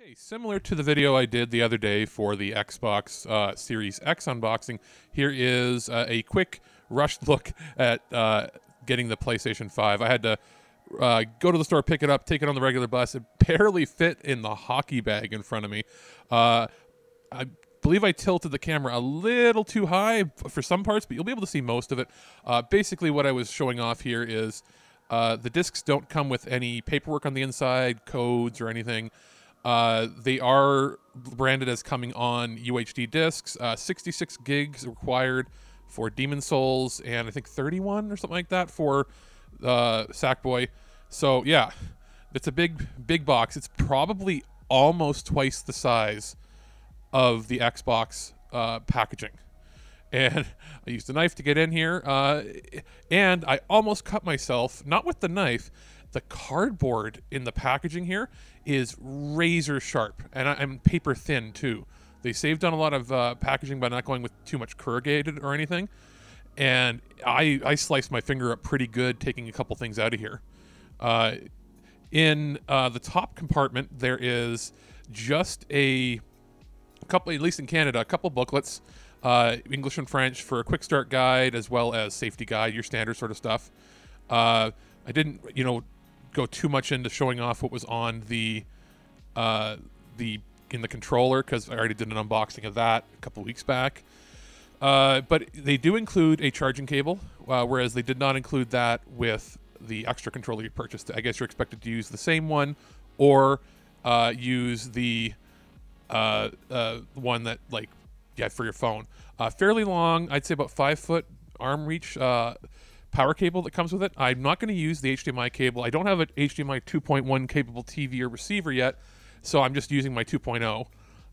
Okay, similar to the video I did the other day for the Xbox Series X unboxing, here is a quick rushed look at getting the PlayStation 5. I had to go to the store, pick it up, take it on the regular bus. It barely fit in the hockey bag in front of me. I believe I tilted the camera a little too high for some parts, but you'll be able to see most of it. Basically, what I was showing off here is the discs don't come with any paperwork on the inside, codes, or anything. They are branded as coming on UHD discs. 66 gigs required for Demon Souls, and I think 31 or something like that for Sackboy. So yeah, it's a big box. It's probably almost twice the size of the Xbox packaging. And I used a knife to get in here, and I almost cut myself, not with the knife. The cardboard in the packaging here is razor sharp, and I'm paper thin too. They saved on a lot of packaging by not going with too much corrugated or anything, and I sliced my finger up pretty good taking a couple things out of here. In the top compartment, there is just a couple, at least in Canada, a couple booklets, English and French for a quick start guide as well as safety guide, your standard sort of stuff. I didn't, go too much into showing off what was on in the controller because I already did an unboxing of that a couple weeks back. But they do include a charging cable, whereas they did not include that with the extra controller you purchased. I guess you're expected to use the same one or use the one that for your phone. Fairly long, I'd say about 5 foot arm reach power cable that comes with it. I'm not going to use the HDMI cable. I don't have an HDMI 2.1 capable TV or receiver yet, so I'm just using my 2.0. So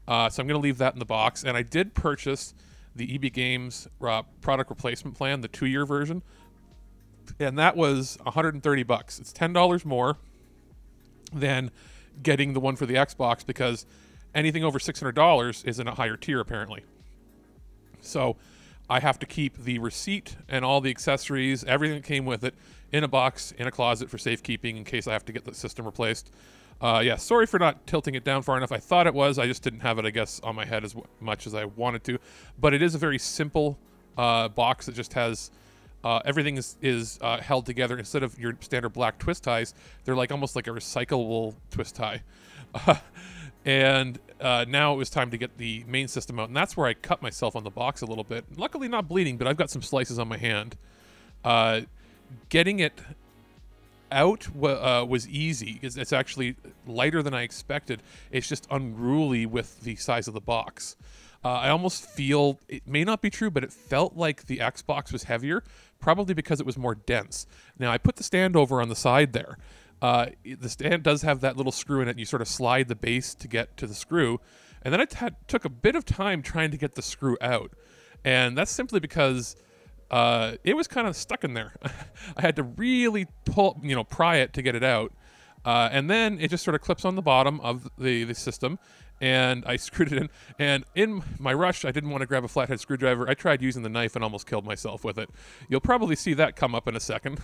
I'm going to leave that in the box. And I did purchase the EB Games product replacement plan, the 2-year version, and that was $130. It's $10 more than getting the one for the Xbox because anything over $600 is in a higher tier apparently. So I have to keep the receipt and all the accessories, everything that came with it, in a box, in a closet for safekeeping in case I have to get the system replaced. Yeah, sorry for not tilting it down far enough. I thought it was. I just didn't have it, I guess, on my head as much as I wanted to. But it is a very simple box that just has everything is held together. Instead of your standard black twist ties, they're almost like a recyclable twist tie. And now it was time to get the main system out, and that's where I cut myself on the box a little bit. Luckily not bleeding, but I've got some slices on my hand. Getting it out was easy, because it's actually lighter than I expected. It's just unruly with the size of the box. I almost feel, it may not be true, but it felt like the Xbox was heavier, probably because it was more dense. Now, I put the stand over on the side there. The stand does have that little screw in it, and you sort of slide the base to get to the screw. And then it took a bit of time trying to get the screw out. And that's simply because it was kind of stuck in there. I had to really pry it to get it out. And then it just sort of clips on the bottom of the system. And I screwed it in. And in my rush, I didn't want to grab a flathead screwdriver. I tried using the knife and almost killed myself with it. You'll probably see that come up in a second.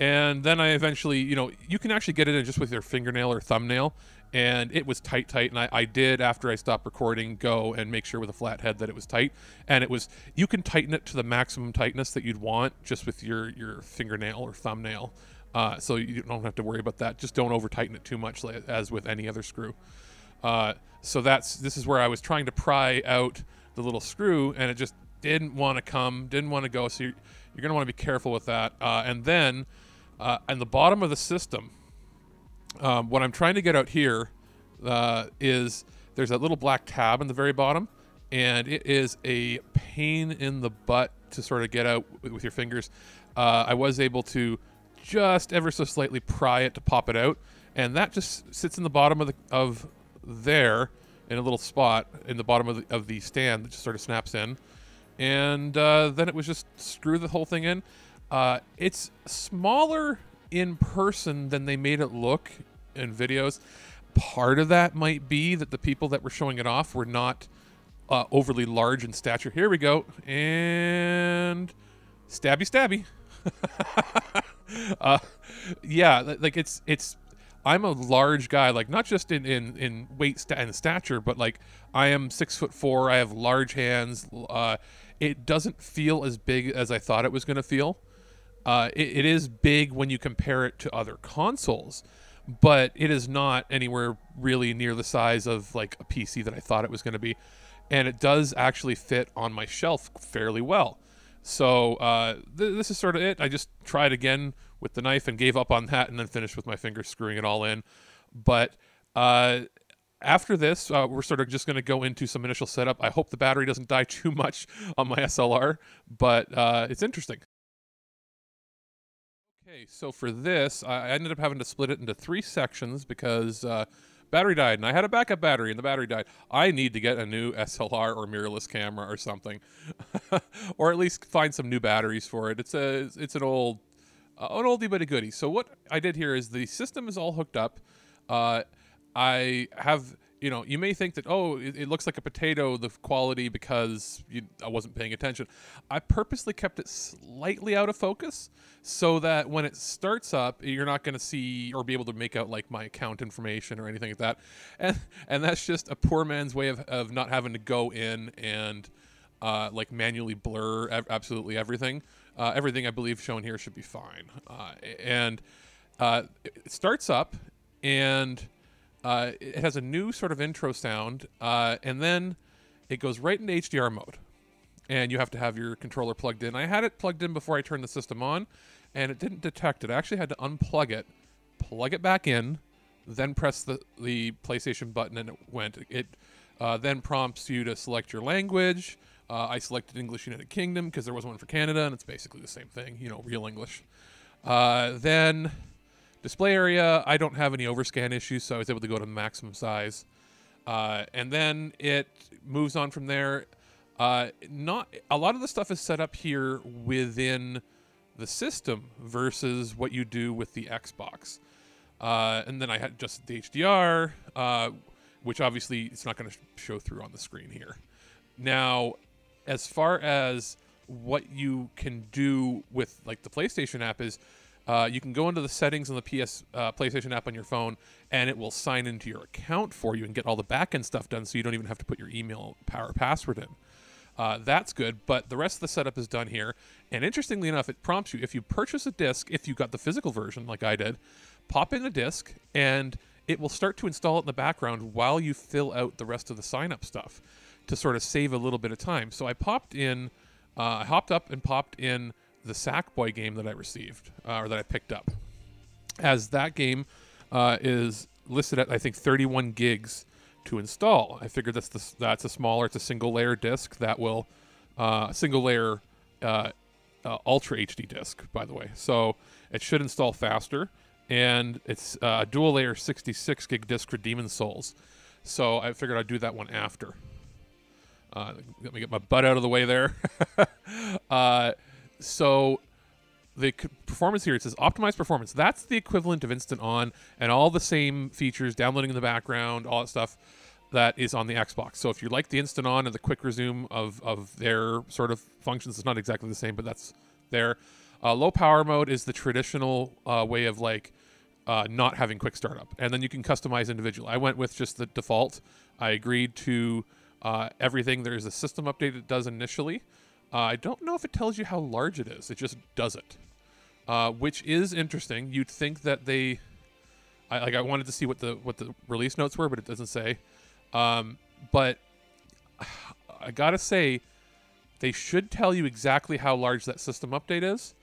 And then I eventually, you can actually get it in just with your fingernail or thumbnail, and it was tight, and I did, after I stopped recording, go and make sure with a flathead that it was tight, and you can tighten it to the maximum tightness that you'd want just with your fingernail or thumbnail, so you don't have to worry about that. Just don't over-tighten it too much, as with any other screw. So this is where I was trying to pry out the little screw, and it just didn't want to come, didn't want to go, so you're going to want to be careful with that. And then on the bottom of the system, what I'm trying to get out here is there's that little black tab in the very bottom, and it is a pain in the butt to sort of get out with your fingers. I was able to just ever so slightly pry it to pop it out, and that just sits in the bottom of there in a little spot in the bottom of the stand that just sort of snaps in. And then it was just screw the whole thing in. It's smaller in person than they made it look in videos. Part of that might be that the people that were showing it off were not overly large in stature. Here we go. And stabby. Yeah, it's I'm a large guy, like not just in weight and stature, but like I am 6'4". I have large hands. It doesn't feel as big as I thought it was going to feel. It is big when you compare it to other consoles, but it is not anywhere really near the size of like a PC that I thought it was going to be. And it does actually fit on my shelf fairly well. So this is sort of it. I just tried again with the knife and gave up on that, and then finished with my fingers screwing it all in. But after this, we're sort of just going to go into some initial setup. I hope the battery doesn't die too much on my SLR, but it's interesting. Okay, so for this, I ended up having to split it into 3 sections because battery died, and I had a backup battery, and the battery died. I need to get a new SLR or mirrorless camera or something, or at least find some new batteries for it. It's an oldie but a goodie. So what I did here is the system is all hooked up. I have, you may think that, oh, it looks like a potato, the quality, because I wasn't paying attention. I purposely kept it slightly out of focus so that when it starts up, you're not going to see or be able to make out like my account information or anything like that. And that's just a poor man's way of not having to go in and like manually blur absolutely everything. Everything I believe shown here should be fine. And it starts up, and it has a new sort of intro sound, and then it goes right into HDR mode. And you have to have your controller plugged in. I had it plugged in before I turned the system on, and it didn't detect it. I actually had to unplug it, plug it back in, then press the PlayStation button, and it went. It then prompts you to select your language. I selected English United Kingdom because there was one for Canada, and it's basically the same thing, real English. Then display area, I don't have any overscan issues, so I was able to go to the maximum size. And then it moves on from there. Not a lot of the stuff is set up here within the system versus what you do with the Xbox. And then I had just the HDR, which obviously it's not going to show through on the screen here. Now, as far as what you can do with like the PlayStation app is, you can go into the settings on the PlayStation app on your phone, and it will sign into your account for you and get all the backend stuff done, so you don't even have to put your email or password in. That's good, but the rest of the setup is done here. And interestingly enough, it prompts you, if you purchase a disc, if you got the physical version like I did, pop in the disc, and it will start to install it in the background while you fill out the rest of the sign-up stuff to sort of save a little bit of time. So I hopped up and popped in the Sackboy game that I received, or that I picked up, as that game is listed at, I think, 31 gigs to install. I figured that's a smaller, it's a single layer disc that will, single layer Ultra HD disc, by the way. So it should install faster, and it's a dual layer 66 gig disc for Demon's Souls. So I figured I'd do that one after. Let me get my butt out of the way there. So the performance here, it says optimized performance. That's the equivalent of Instant On and all the same features, downloading in the background, all that stuff that is on the Xbox. So if you like the Instant On and the quick resume of their sort of functions, it's not exactly the same, but that's there. Low power mode is the traditional way of like not having quick startup. And then you can customize individual. I went with just the default. I agreed to everything. There's a system update it does initially. I don't know if it tells you how large it is. It just does it, which is interesting. You'd think that I wanted to see what the release notes were, but it doesn't say. But I gotta say, they should tell you exactly how large that system update is,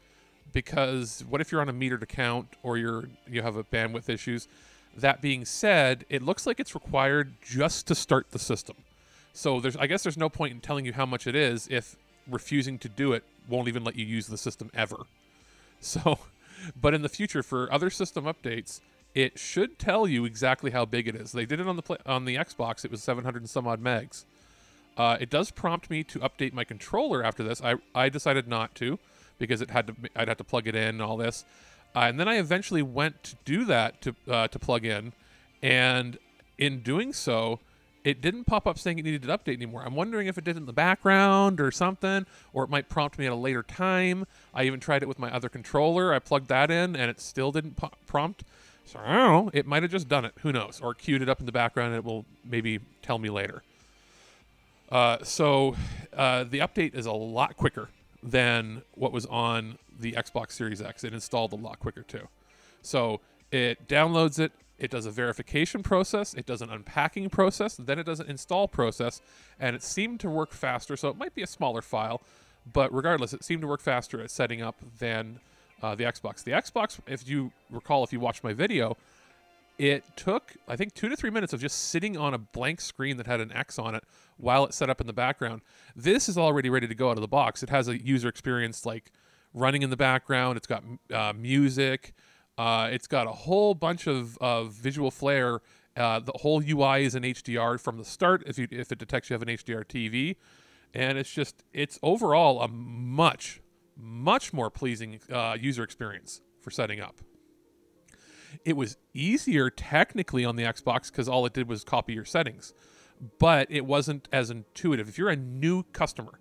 because what if you're on a metered account or you have a bandwidth issues? That being said, it looks like it's required just to start the system. So I guess there's no point in telling you how much it is if refusing to do it won't even let you use the system ever. So, but in the future for other system updates, it should tell you exactly how big it is. They did it on the Xbox. It was 700 and some odd megs. It does prompt me to update my controller after this. I decided not to, because I'd have to plug it in and all this. And then I eventually went to do that to plug in, and in doing so, it didn't pop up saying it needed an update anymore. I'm wondering if it did in the background or something, or it might prompt me at a later time. I even tried it with my other controller. I plugged that in, and it still didn't prompt. So I don't know. It might have just done it. Who knows? Or queued it up in the background and it will maybe tell me later. So the update is a lot quicker than what was on the Xbox Series X. It installed a lot quicker too. So it downloads it. It does a verification process. It does an unpacking process. Then it does an install process. And it seemed to work faster. So it might be a smaller file. But regardless, it seemed to work faster at setting up than the Xbox. The Xbox, if you recall, if you watched my video, it took, I think, 2 to 3 minutes of just sitting on a blank screen that had an X on it while it set up in the background. This is already ready to go out of the box. It has a user experience like running in the background. It's got music. It's got a whole bunch of visual flair. The whole UI is in HDR from the start if it detects you have an HDR TV. And it's overall a much more pleasing user experience for setting up. It was easier technically on the Xbox because all it did was copy your settings, but it wasn't as intuitive. If you're a new customer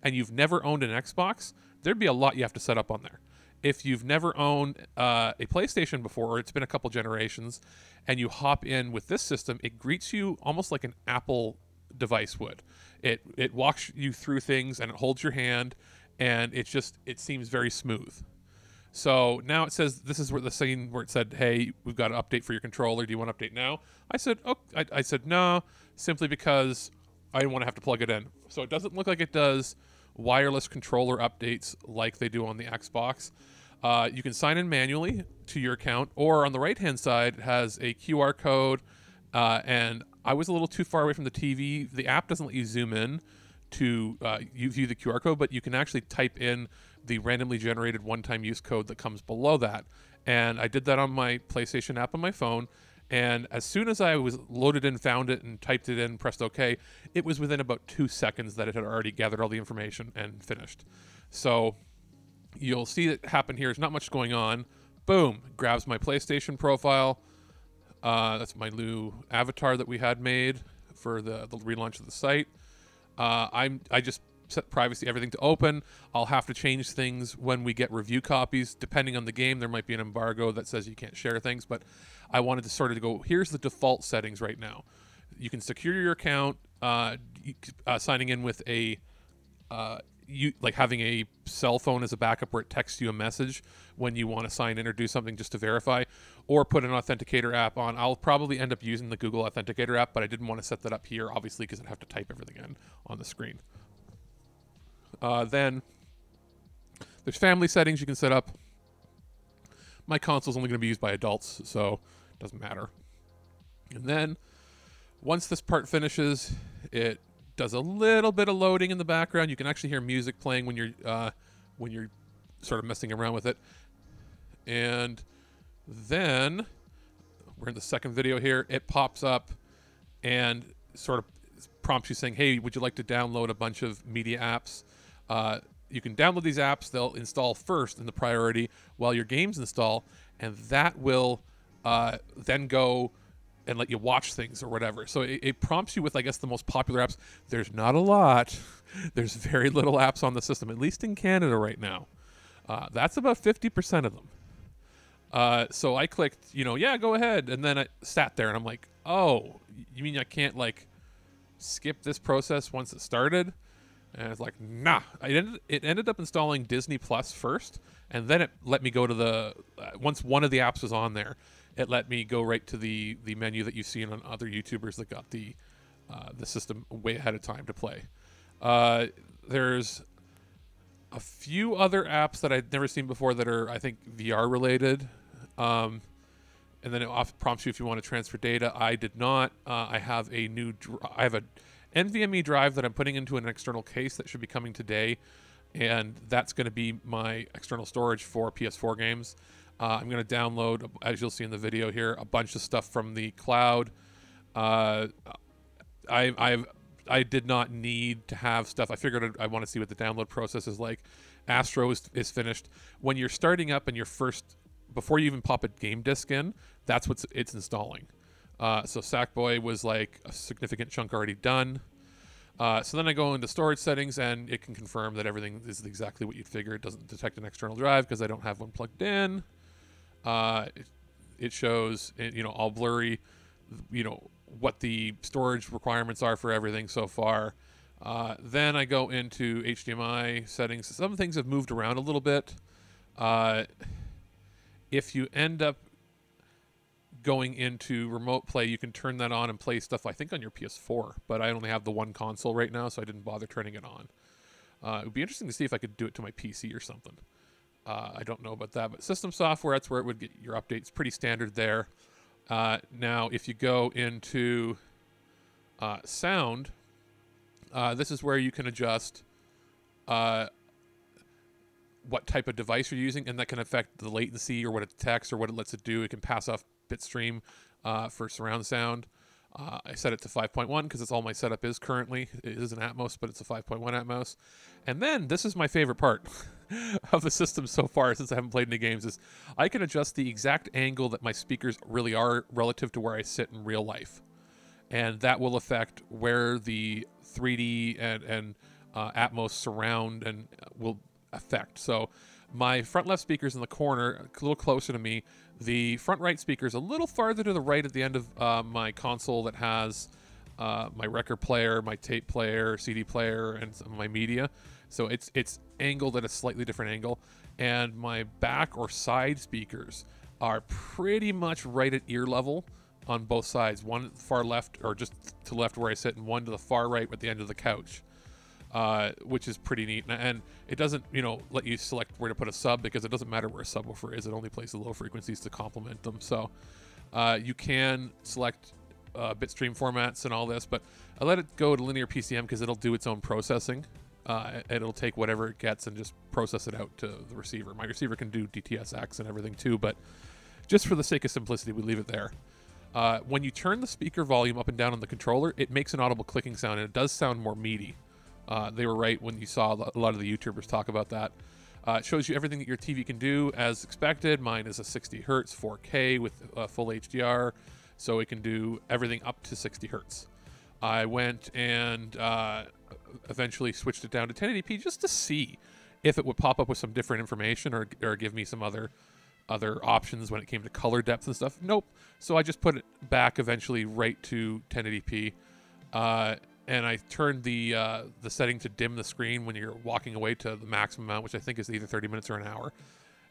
and you've never owned an Xbox, there'd be a lot you have to set up on there. If you've never owned a PlayStation before, or it's been a couple generations, and you hop in with this system, it greets you almost like an Apple device would. It walks you through things and it holds your hand, and it seems very smooth. So now it says, this is where the scene where it said, hey, we've got an update for your controller. Do you want to update now? I said, I said no, simply because I didn't want to have to plug it in. So it doesn't look like it does wireless controller updates like they do on the Xbox. You can sign in manually to your account, or on the right-hand side, it has a QR code. And I was a little too far away from the TV. The app doesn't let you zoom in to you view the QR code, but you can actually type in the randomly generated one-time use code that comes below that. And I did that on my PlayStation app on my phone. And as soon as I was loaded in, found it, and typed it in, pressed OK, it was within about 2 seconds that it had already gathered all the information and finished. So you'll see it happen here. There's not much going on. Boom, grabs my PlayStation profile. That's my new avatar that we had made for the relaunch of the site. I just set privacy, everything to open. I'll have to change things when we get review copies. Depending on the game, there might be an embargo that says you can't share things, but I wanted to sort of go, here's the default settings right now. You can secure your account, signing in with like having a cell phone as a backup where it texts you a message when you want to sign in or do something just to verify, or put an authenticator app on. I'll probably end up using the Google Authenticator app, but I didn't want to set that up here, obviously, because I'd have to type everything in on the screen. Then there's family settings you can set up. My console's only going to be used by adults, so it doesn't matter. And then once this part finishes, it does a little bit of loading in the background. You can actually hear music playing when you're sort of messing around with it. And then we're in the second video here. It pops up and sort of prompts you saying, hey, would you like to download a bunch of media apps? You can download these apps. They'll install first in the priority while your games install, and that will then go and let you watch things or whatever. So it prompts you with, I guess, the most popular apps. There's not a lot. There's very little apps on the system, at least in Canada right now. That's about 50% of them. So I clicked, yeah, go ahead. And then I sat there and I'm like, oh, you mean I can't like skip this process once it started? And it's like, nah. It ended up installing Disney Plus first, and then it let me go to the once one of the apps was on there, it let me go right to the menu that you've seen on other YouTubers that got the system way ahead of time to play. There's a few other apps that I'd never seen before that are, I think, VR related. And then it prompts you if you want to transfer data. I did not. I have a NVMe drive that I'm putting into an external case that should be coming today, and that's going to be my external storage for PS4 games. I'm going to download, as you'll see in the video here, a bunch of stuff from the cloud. I did not need to have stuff. I figured I want to see what the download process is like. Astro is finished. When you're starting up and before you even pop a game disc in, that's what it's installing. So Sackboy was like a significant chunk already done. So then I go into storage settings, and it can confirm that everything is exactly what you'd figure. It doesn't detect an external drive because I don't have one plugged in. it shows, you know, all blurry, you know, what the storage requirements are for everything so far. Then I go into HDMI settings. Some things have moved around a little bit. If you end up going into remote play, you can turn that on and play stuff, I think, on your PS4, but I only have the one console right now, so I didn't bother turning it on. It would be interesting to see if I could do it to my PC or something. I don't know about that, but system software, that's where it would get your updates. Pretty standard there. Now, if you go into sound, this is where you can adjust what type of device you're using, and that can affect the latency or what it detects or what it lets it do. It can pass off bitstream for surround sound. I set it to 5.1 because it's all my setup is currently. It is an Atmos, but it's a 5.1 Atmos. And then this is my favorite part of the system so far, since I haven't played any games, is I can adjust the exact angle that my speakers really are relative to where I sit in real life. And that will affect where the 3D and Atmos surround and will affect. So my front left speaker's in the corner, a little closer to me. The front right speaker's a little farther to the right at the end of my console that has my record player, my tape player, CD player, and some of my media. So it's angled at a slightly different angle. And my back or side speakers are pretty much right at ear level on both sides. One far left, or just to left where I sit, and one to the far right at the end of the couch. Which is pretty neat. And it doesn't, you know, let you select where to put a sub, because it doesn't matter where a subwoofer is. It only plays the low frequencies to complement them. So you can select bitstream formats and all this, but I let it go to linear PCM because it'll do its own processing. It'll take whatever it gets and just process it out to the receiver. My receiver can do DTSX and everything too, but just for the sake of simplicity, we leave it there. When you turn the speaker volume up and down on the controller, it makes an audible clicking sound, and it does sound more meaty. They were right when you saw a lot of the YouTubers talk about that. It shows you everything that your TV can do as expected. Mine is a 60 hertz 4K with full HDR, so it can do everything up to 60 hertz. I went and eventually switched it down to 1080p just to see if it would pop up with some different information or give me some other options when it came to color depth and stuff. Nope. So I just put it back eventually right to 1080p. And I turned the setting to dim the screen when you're walking away to the maximum amount, which I think is either 30 minutes or an hour.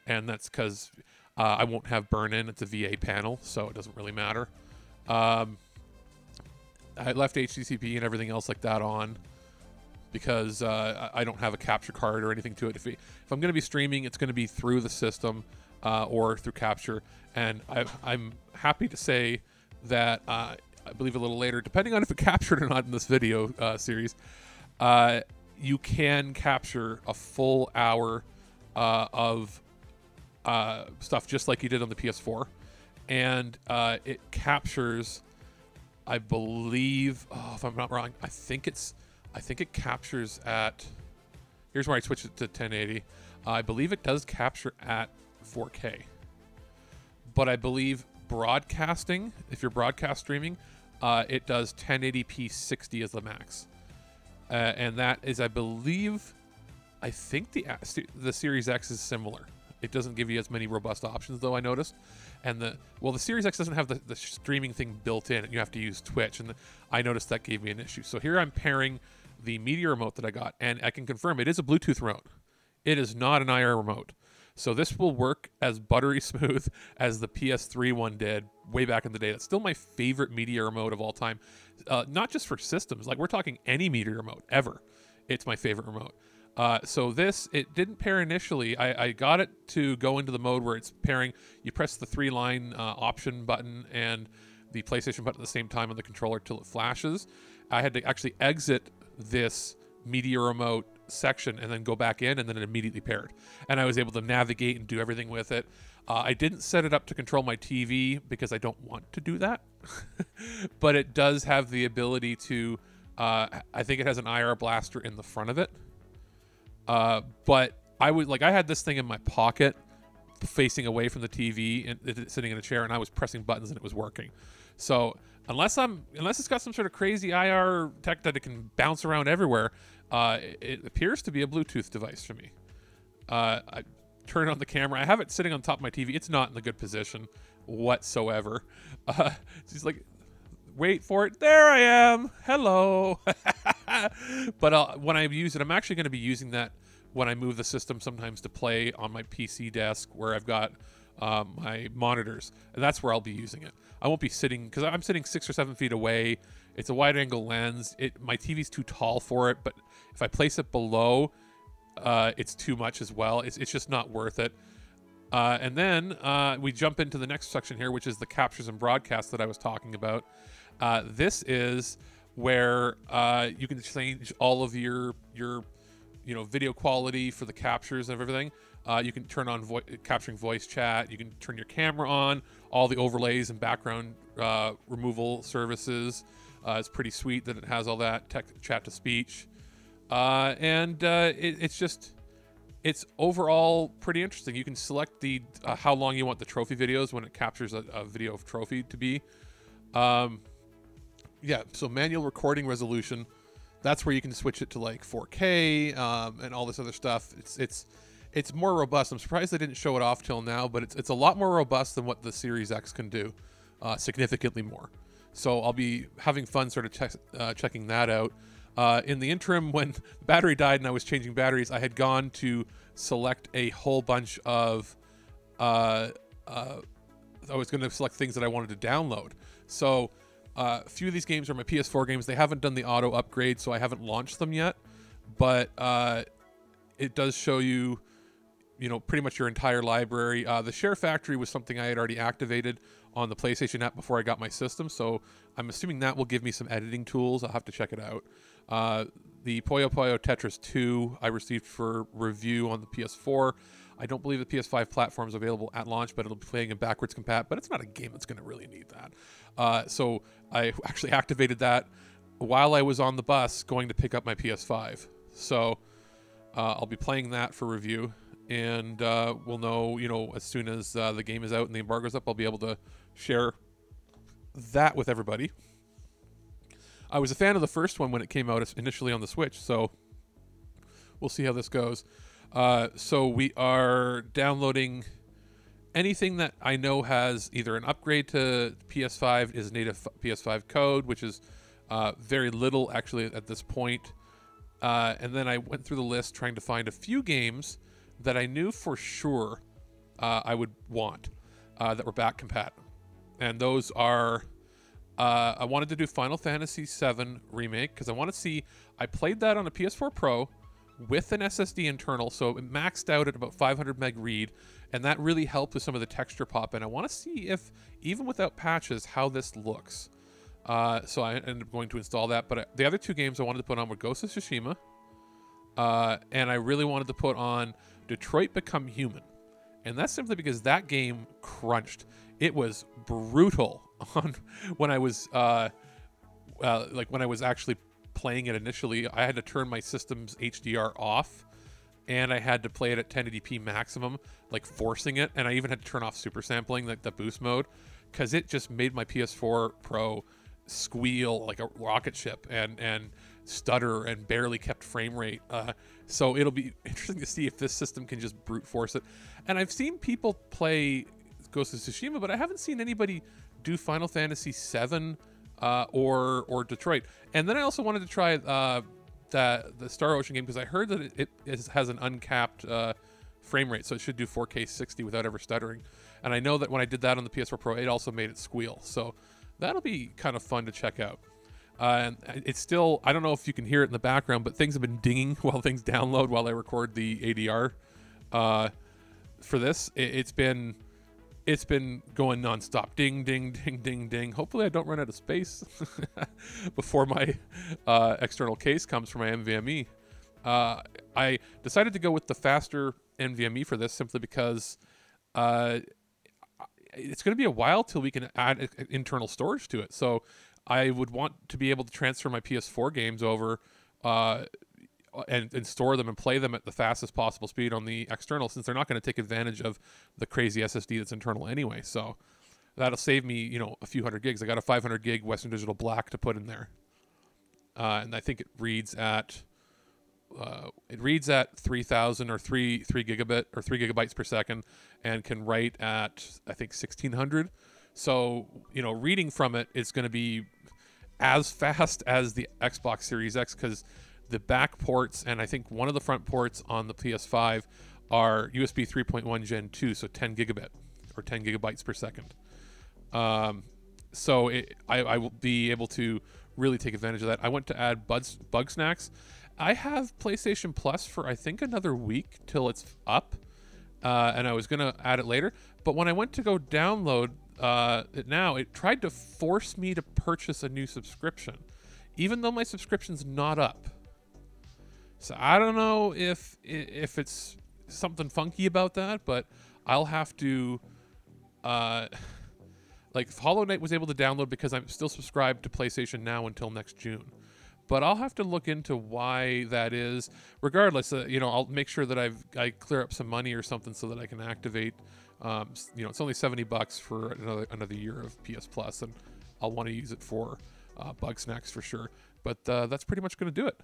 And that's because I won't have burn-in. It's a VA panel, so it doesn't really matter. I left HDCP and everything else like that on because I don't have a capture card or anything to it. If I'm going to be streaming, it's going to be through the system or through capture. And I'm happy to say that I believe a little later, depending on if it captured or not in this video series, you can capture a full hour of stuff just like you did on the PS4. And it captures, I believe, if I'm not wrong, I think it captures at, here's where I switched it to 1080. I believe it does capture at 4K. But I believe broadcasting, if you're broadcast streaming, it does 1080p 60 as the max. And that is, I think the Series X is similar. It doesn't give you as many robust options, though, I noticed. And the Series X doesn't have the streaming thing built in, and you have to use Twitch. And I noticed that gave me an issue. So here I'm pairing the Media remote that I got, and I can confirm it is a Bluetooth remote. It is not an IR remote. So this will work as buttery smooth as the PS3 one did way back in the day. That's still my favorite Media remote of all time. Not just for systems. Like, we're talking any Media remote ever. It's my favorite remote. So this, it didn't pair initially. I got it to go into the mode where it's pairing. You press the 3-line option button and the PlayStation button at the same time on the controller till it flashes. I had to actually exit this Media remote section and then go back in, and then it immediately paired. And I was able to navigate and do everything with it. I didn't set it up to control my TV because I don't want to do that. But it does have the ability to, I think it has an IR blaster in the front of it. But I had this thing in my pocket facing away from the TV and sitting in a chair, and I was pressing buttons and it was working. So unless it's got some sort of crazy IR tech that it can bounce around everywhere, it appears to be a Bluetooth device for me. turn on the camera. I have it sitting on top of my TV. It's not in a good position whatsoever. She's like, wait for it. There I am. Hello. But when I use it, I'm actually going to be using that when I move the system sometimes to play on my PC desk where I've got my monitors, and that's where I'll be using it. I won't be sitting, because I'm sitting 6 or 7 feet away. It's a wide angle lens. My TV's too tall for it, but if I place it below, it's too much as well. It's just not worth it. And then we jump into the next section here, which is the captures and broadcasts that I was talking about. This is where you can change all of your video quality for the captures and everything. You can turn on capturing voice chat. You can turn your camera on. All the overlays and background removal services. It's pretty sweet that it has all that chat to speech. It's overall pretty interesting. You can select the how long you want the trophy videos when it captures a video of trophy to be. Yeah, so manual recording resolution. That's where you can switch it to like 4K and all this other stuff. It's more robust. I'm surprised they didn't show it off till now, but it's a lot more robust than what the Series X can do, significantly more. So I'll be having fun sort of checking that out. In the interim, when the battery died and I was changing batteries, I had gone to select a whole bunch of I was going to select things that I wanted to download. So a few of these games are my PS4 games. They haven't done the auto upgrade, so I haven't launched them yet. But it does show you, pretty much your entire library. The Share Factory was something I had already activated on the PlayStation app before I got my system, so I'm assuming that will give me some editing tools. I'll have to check it out. The Puyo Puyo Tetris 2 I received for review on the PS4. I don't believe the PS5 platform is available at launch, but it'll be playing in backwards compat, but it's not a game that's going to really need that. So I actually activated that while I was on the bus going to pick up my PS5. So I'll be playing that for review, and we'll know, as soon as the game is out and the embargo's up, I'll be able to share that with everybody. I was a fan of the first one when it came out initially on the Switch, so we'll see how this goes. So we are downloading anything that I know has either an upgrade to PS5, is native PS5 code, which is very little actually at this point. And then I went through the list trying to find a few games that I knew for sure I would want that were back compat. And those are, I wanted to do Final Fantasy VII Remake because I want to see, I played that on a PS4 Pro with an SSD internal, so it maxed out at about 500 meg read, and that really helped with some of the texture pop, and I want to see if, even without patches, how this looks. So I ended up going to install that, but the other two games I wanted to put on were Ghost of Tsushima, and I really wanted to put on Detroit Become Human. And that's simply because that game crunched. It was brutal on when I was when I was actually playing it initially. I had to turn my system's HDR off, and I had to play it at 1080p maximum, like forcing it. And I even had to turn off super sampling, like the boost mode, because it just made my PS4 Pro squeal like a rocket ship and stutter and barely kept frame rate. So it'll be interesting to see if this system can just brute force it. And I've seen people play Ghost of Tsushima, but I haven't seen anybody do Final Fantasy VII or Detroit. And then I also wanted to try the Star Ocean game because I heard that it has an uncapped frame rate, so it should do 4K 60 without ever stuttering. And I know that when I did that on the PS4 Pro, it also made it squeal. So that'll be kind of fun to check out. And it's still, I don't know if you can hear it in the background, but things have been dinging while things download while I record the ADR for this. It's been going nonstop. Ding, ding, ding, ding, ding. Hopefully I don't run out of space before my external case comes for my NVMe. I decided to go with the faster NVMe for this simply because it's going to be a while till we can add internal storage to it. So I would want to be able to transfer my PS4 games over and store them and play them at the fastest possible speed on the external, since they're not going to take advantage of the crazy SSD that's internal anyway. So that'll save me, a few hundred gigs. I got a 500 gig Western Digital Black to put in there. And I think it reads at it reads at 3,000 or 3 gigabit or 3 gigabytes per second, and can write at I think 1,600. So reading from it is going to be as fast as the Xbox Series X, because the back ports and I think one of the front ports on the PS5 are USB 3.1 Gen 2, so 10 gigabit or 10 gigabytes per second. So I will be able to really take advantage of that. I went to add Bug Snacks. I have PlayStation Plus for I think another week till it's up, and I was gonna add it later. But when I went to go download it now, it tried to force me to purchase a new subscription, even though my subscription's not up. So I don't know if it's something funky about that, but I'll have to. Like Hollow Knight was able to download because I'm still subscribed to PlayStation Now until next June. But I'll have to look into why that is. Regardless, I'll make sure that I clear up some money or something so that I can activate. It's only $70 for another year of PS Plus, and I'll want to use it for Bug Snacks for sure. But that's pretty much going to do it.